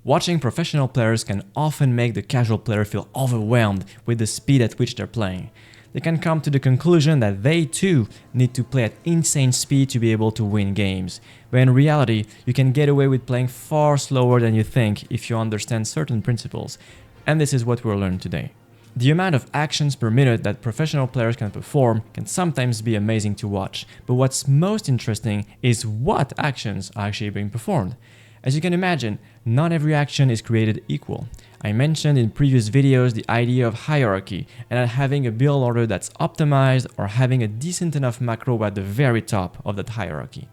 Watching professional players can often make the casual player feel overwhelmed with the speed at which they're playing. They can come to the conclusion that they too need to play at insane speed to be able to win games. But in reality, you can get away with playing far slower than you think if you understand certain principles. And this is what we'll learn today. The amount of actions per minute that professional players can perform can sometimes be amazing to watch, but what's most interesting is what actions are actually being performed. As you can imagine, not every action is created equal. I mentioned in previous videos the idea of hierarchy and that having a build order that's optimized or having a decent enough macro at the very top of that hierarchy.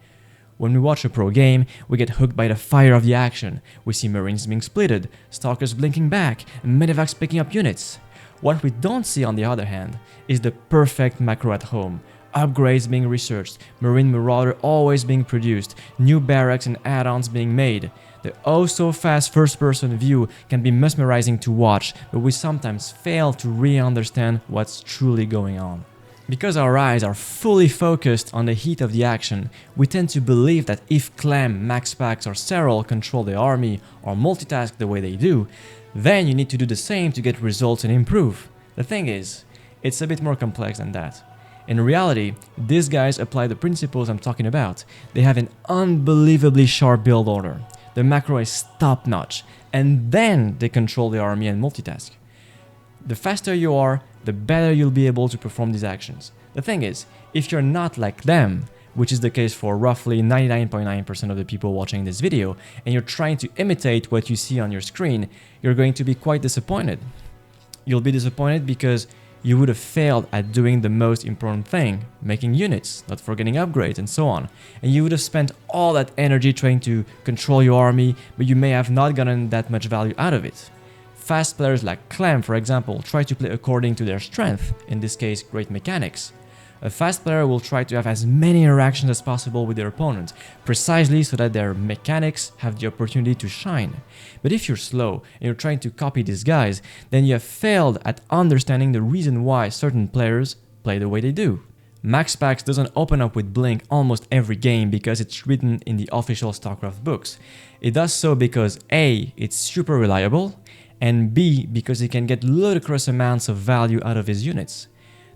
When we watch a pro game, we get hooked by the fire of the action. We see Marines being splitted, Stalkers blinking back, and Medevacs picking up units. What we don't see, on the other hand, is the perfect macro at home. Upgrades being researched, Marine Marauder always being produced, new barracks and add-ons being made. The oh-so-fast first-person view can be mesmerizing to watch, but we sometimes fail to really understand what's truly going on. Because our eyes are fully focused on the heat of the action, we tend to believe that if Clem, MaxPax or Serral control the army or multitask the way they do, then you need to do the same to get results and improve. The thing is, it's a bit more complex than that. In reality, these guys apply the principles I'm talking about. They have an unbelievably sharp build order. The macro is top-notch, and then they control the army and multitask. The faster you are, the better you'll be able to perform these actions. The thing is, if you're not like them, which is the case for roughly 99.9% of the people watching this video, and you're trying to imitate what you see on your screen, you're going to be quite disappointed. You'll be disappointed because you would have failed at doing the most important thing, making units, not forgetting upgrades and so on. And you would have spent all that energy trying to control your army, but you may have not gotten that much value out of it. Fast players like Clem, for example, try to play according to their strength, in this case, great mechanics. A fast player will try to have as many interactions as possible with their opponent, precisely so that their mechanics have the opportunity to shine. But if you're slow and you're trying to copy these guys, then you have failed at understanding the reason why certain players play the way they do. MaxPax doesn't open up with Blink almost every game because it's written in the official Starcraft books. It does so because A, it's super reliable, and B, because he can get ludicrous amounts of value out of his units.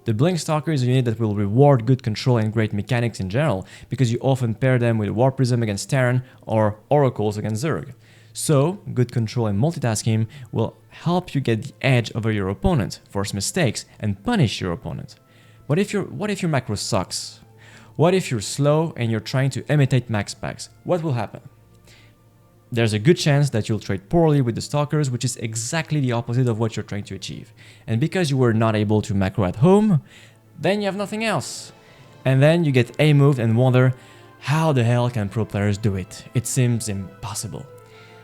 The Blink Stalker is a unit that will reward good control and great mechanics in general, because you often pair them with War Prism against Terran or Oracles against Zerg. So, good control and multitasking will help you get the edge over your opponent, force mistakes, and punish your opponent. What if your macro sucks? What if you're slow and you're trying to imitate MaxPax? What will happen? There's a good chance that you'll trade poorly with the Stalkers, which is exactly the opposite of what you're trying to achieve. And because you were not able to macro at home, then you have nothing else. And then you get A-moved and wonder, how the hell can pro players do it? It seems impossible.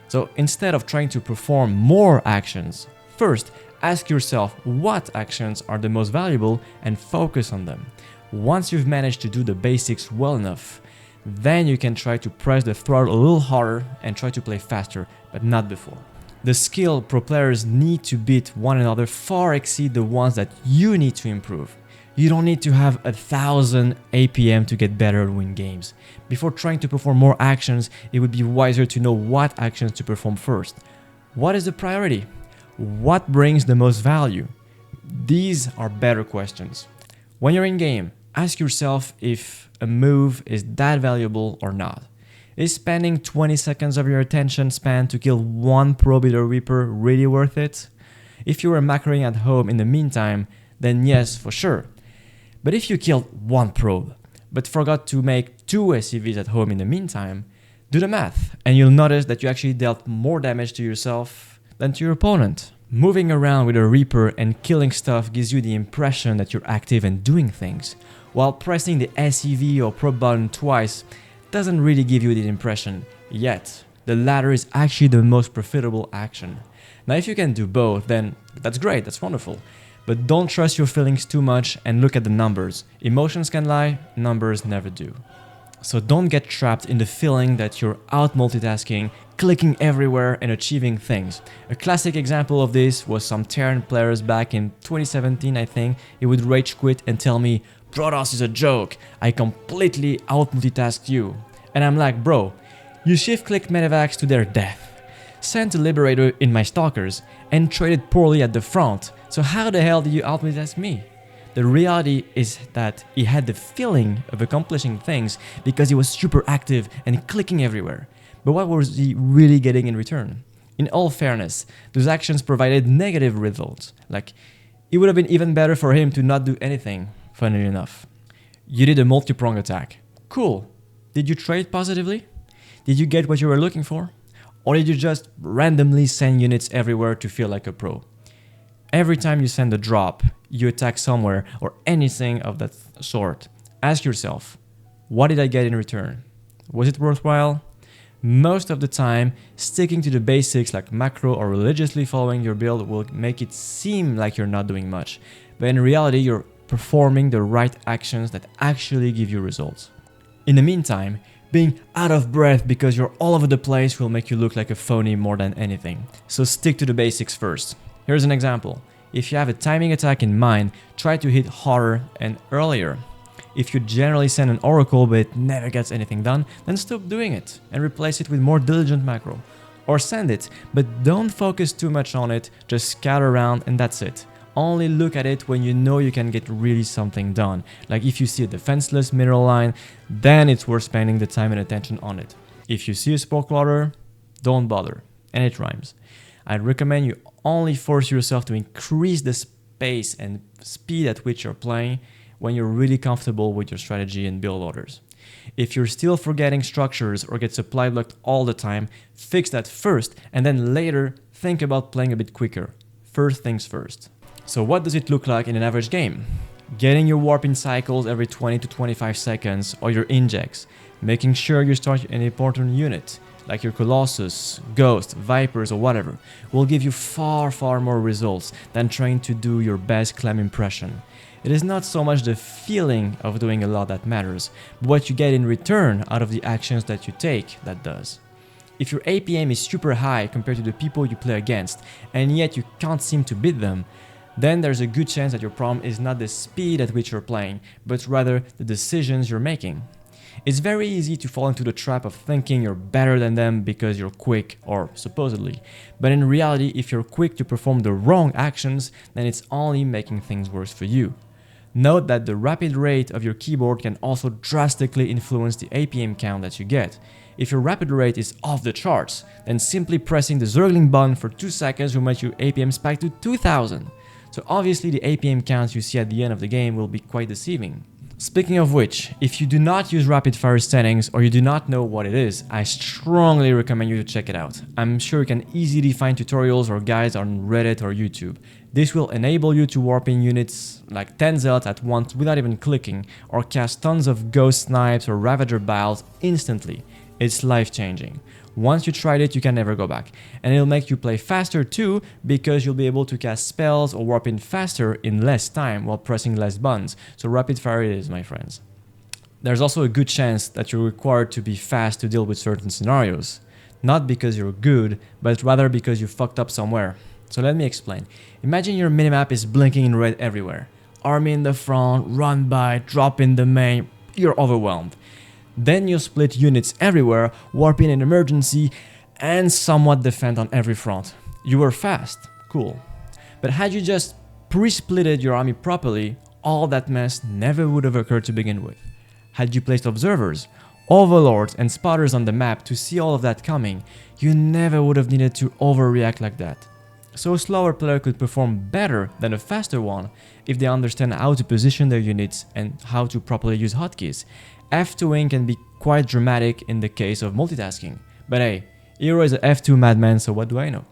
So instead of trying to perform more actions, first ask yourself what actions are the most valuable and focus on them. Once you've managed to do the basics well enough, then you can try to press the throttle a little harder and try to play faster, but not before. The skill pro players need to beat one another far exceed the ones that you need to improve. You don't need to have 1,000 APM to get better and win games. Before trying to perform more actions, it would be wiser to know what actions to perform first. What is the priority? What brings the most value? These are better questions. When you're in game, ask yourself if a move is that valuable or not. Is spending 20 seconds of your attention span to kill one Probe-Eater Reaper really worth it? If you were macroing at home in the meantime, then yes, for sure. But if you killed one probe, but forgot to make 2 SCVs at home in the meantime, do the math, and you'll notice that you actually dealt more damage to yourself than to your opponent. Moving around with a Reaper and killing stuff gives you the impression that you're active and doing things, while pressing the SCV or probe button twice doesn't really give you the impression yet. The latter is actually the most profitable action. Now if you can do both, then that's great, that's wonderful. But don't trust your feelings too much and look at the numbers. Emotions can lie, numbers never do. So don't get trapped in the feeling that you're out multitasking, clicking everywhere and achieving things. A classic example of this was some Terran players back in 2017, I think. He would rage quit and tell me, "Protoss is a joke, I completely out multitasked you." And I'm like, bro, you shift click medevacs to their death. sent a Liberator in my Stalkers, and traded poorly at the front, so how the hell did you outmultitask me? The reality is that he had the feeling of accomplishing things because he was super active and clicking everywhere. But what was he really getting in return? In all fairness, those actions provided negative results. Like, it would have been even better for him to not do anything, funnily enough. You did a multi-prong attack. Cool. Did you trade positively? Did you get what you were looking for? Or did you just randomly send units everywhere to feel like a pro? Every time you send a drop, you attack somewhere or anything of that sort, ask yourself, what did I get in return? Was it worthwhile? Most of the time, sticking to the basics like macro or religiously following your build will make it seem like you're not doing much, but in reality you're performing the right actions that actually give you results. In the meantime, being out of breath because you're all over the place will make you look like a phony more than anything. So stick to the basics first. Here's an example. If you have a timing attack in mind, try to hit harder and earlier. If you generally send an oracle but it never gets anything done, then stop doing it and replace it with more diligent macro. Or send it, but don't focus too much on it, just scatter around and that's it. Only look at it when you know you can get really something done. Like if you see a defenseless mineral line, then it's worth spending the time and attention on it. If you see a spore clotter, don't bother, and it rhymes. I'd recommend you only force yourself to increase the pace and speed at which you're playing when you're really comfortable with your strategy and build orders. If you're still forgetting structures or get supply blocked all the time, fix that first and then later think about playing a bit quicker. First things first. So what does it look like in an average game? Getting your warp in cycles every 20 to 25 seconds or your injects, making sure you start an important unit like your Colossus, Ghost, Vipers or whatever will give you far more results than trying to do your best Clem impression. It is not so much the feeling of doing a lot that matters, but what you get in return out of the actions that you take that does. If your APM is super high compared to the people you play against, and yet you can't seem to beat them, then there's a good chance that your problem is not the speed at which you're playing, but rather the decisions you're making. It's very easy to fall into the trap of thinking you're better than them because you're quick, or supposedly. But in reality, if you're quick to perform the wrong actions, then it's only making things worse for you. Note that the rapid rate of your keyboard can also drastically influence the APM count that you get. If your rapid rate is off the charts, then simply pressing the Zergling button for 2 seconds will make your APM spike to 2000. So obviously the APM counts you see at the end of the game will be quite deceiving. Speaking of which, if you do not use rapid fire settings or you do not know what it is, I strongly recommend you to check it out. I'm sure you can easily find tutorials or guides on Reddit or YouTube. This will enable you to warp in units like 10 zealots at once without even clicking, or cast tons of ghost snipes or ravager biles instantly. It's life-changing. Once you tried it, you can never go back. And it'll make you play faster too, because you'll be able to cast spells or warp in faster in less time while pressing less buttons. So rapid fire it is, my friends. There's also a good chance that you're required to be fast to deal with certain scenarios. Not because you're good, but rather because you fucked up somewhere. So let me explain. Imagine your minimap is blinking in red everywhere. Army in the front, run by, drop in the main, you're overwhelmed. Then you split units everywhere, warp in an emergency, and somewhat defend on every front. You were fast, cool. But had you just pre-splitted your army properly, all that mess never would have occurred to begin with. Had you placed observers, overlords, and spotters on the map to see all of that coming, you never would have needed to overreact like that. So a slower player could perform better than a faster one if they understand how to position their units and how to properly use hotkeys. F2ing can be quite dramatic in the case of multitasking. But hey, Hero is a F2 madman, so what do I know?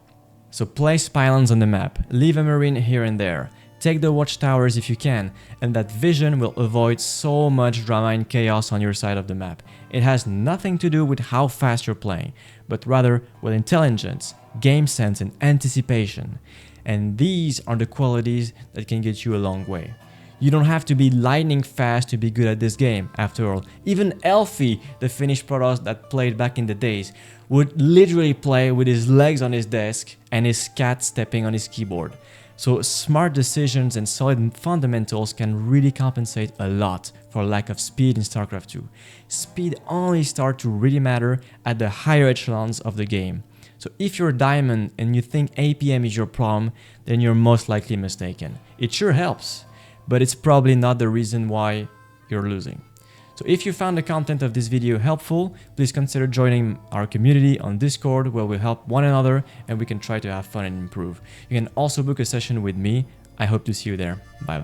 So place pylons on the map, leave a marine here and there, take the watchtowers if you can, and that vision will avoid so much drama and chaos on your side of the map. It has nothing to do with how fast you're playing, but rather with intelligence, game sense and anticipation. And these are the qualities that can get you a long way. You don't have to be lightning fast to be good at this game, after all. Even Elfie, the Finnish Protoss that played back in the days, would literally play with his legs on his desk and his cat stepping on his keyboard. So smart decisions and solid fundamentals can really compensate a lot for lack of speed in Starcraft 2. Speed only starts to really matter at the higher echelons of the game. So if you're a diamond and you think APM is your problem, then you're most likely mistaken. It sure helps, but it's probably not the reason why you're losing. So if you found the content of this video helpful, please consider joining our community on Discord, where we help one another and we can try to have fun and improve. You can also book a session with me. I hope to see you there. Bye.